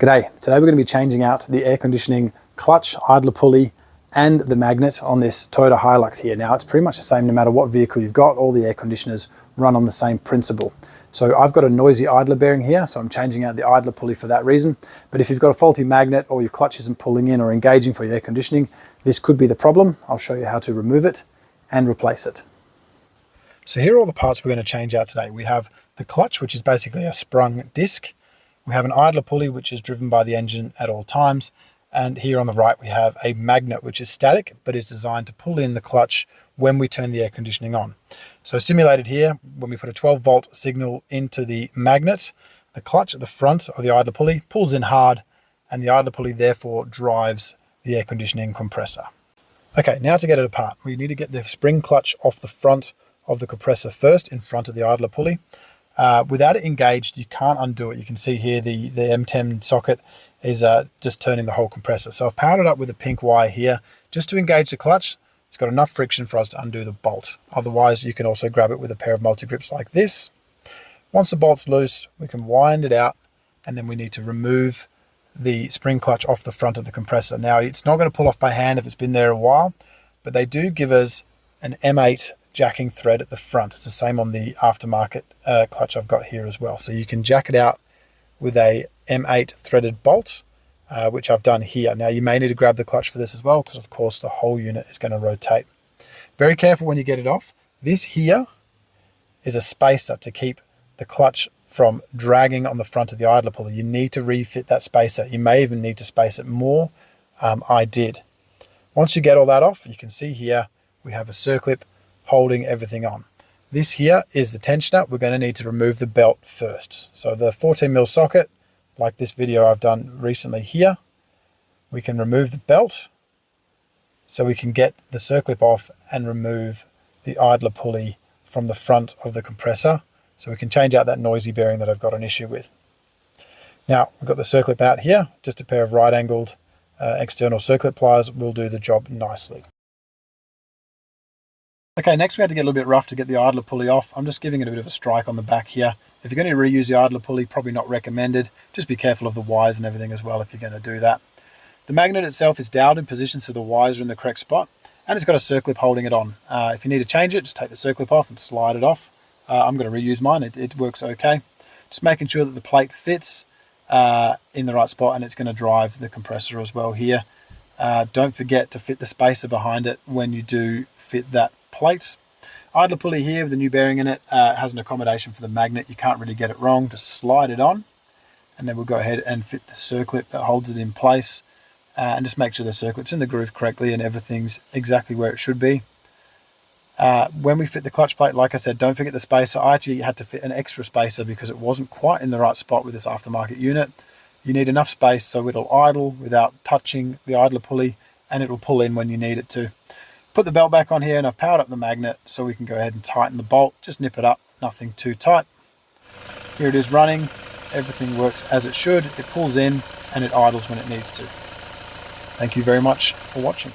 G'day, today we're going to be changing out the air conditioning clutch, idler pulley and the magnet on this Toyota Hilux here. Now it's pretty much the same no matter what vehicle you've got, all the air conditioners run on the same principle. So I've got a noisy idler bearing here, so I'm changing out the idler pulley for that reason. But if you've got a faulty magnet or your clutch isn't pulling in or engaging for your air conditioning, this could be the problem. I'll show you how to remove it and replace it. So here are all the parts we're going to change out today. We have the clutch, which is basically a sprung disc. We have an idler pulley, which is driven by the engine at all times. And here on the right, we have a magnet, which is static, but is designed to pull in the clutch when we turn the air conditioning on. So simulated here, when we put a 12-volt signal into the magnet, the clutch at the front of the idler pulley pulls in hard, and the idler pulley therefore drives the air conditioning compressor. Okay, now to get it apart, we need to get the spring clutch off the front of the compressor first, in front of the idler pulley. Without it engaged, you can't undo it. You can see here the M10 socket is just turning the whole compressor. So I've powered it up with a pink wire here just to engage the clutch. It's got enough friction for us to undo the bolt. Otherwise, you can also grab it with a pair of multi-grips like this. Once the bolt's loose, we can wind it out, and then we need to remove the spring clutch off the front of the compressor. Now, it's not going to pull off by hand if it's been there a while, but they do give us an M8 jacking thread at the front. It's the same on the aftermarket clutch I've got here as well. So you can jack it out with a M8 threaded bolt, which I've done here. Now you may need to grab the clutch for this as well, because of course the whole unit is going to rotate. Very careful when you get it off. This here is a spacer to keep the clutch from dragging on the front of the idler pulley. You need to refit that spacer. You may even need to space it more. I did. Once you get all that off, you can see here we have a circlip holding everything on. This here is the tensioner. We're going to need to remove the belt first. So the 14mm socket, like this video I've done recently here, we can remove the belt so we can get the circlip off and remove the idler pulley from the front of the compressor, so we can change out that noisy bearing that I've got an issue with. Now we've got the circlip out here. Just a pair of right angled external circlip pliers will do the job nicely. Okay, next we had to get a little bit rough to get the idler pulley off. I'm just giving it a bit of a strike on the back here. If you're going to reuse the idler pulley, probably not recommended. Just be careful of the wires and everything as well if you're going to do that. The magnet itself is doweled in position so the wires are in the correct spot, and it's got a circlip holding it on. If you need to change it, just take the circlip off and slide it off. I'm going to reuse mine. It works okay. Just making sure that the plate fits in the right spot, and it's going to drive the compressor as well here. Don't forget to fit the spacer behind it when you do fit that plate. Idler pulley here with the new bearing in it has an accommodation for the magnet. You can't really get it wrong. Just slide it on, and then we'll go ahead and fit the circlip that holds it in place, and just make sure the circlip's in the groove correctly and everything's exactly where it should be. When we fit the clutch plate, like I said, don't forget the spacer. I actually had to fit an extra spacer because it wasn't quite in the right spot with this aftermarket unit. You need enough space so it'll idle without touching the idler pulley, and it'll pull in when you need it to. Put the belt back on here, and I've powered up the magnet so we can go ahead and tighten the bolt. Just nip it up, nothing too tight. Here it is running. Everything works as it should. It pulls in and it idles when it needs to. Thank you very much for watching.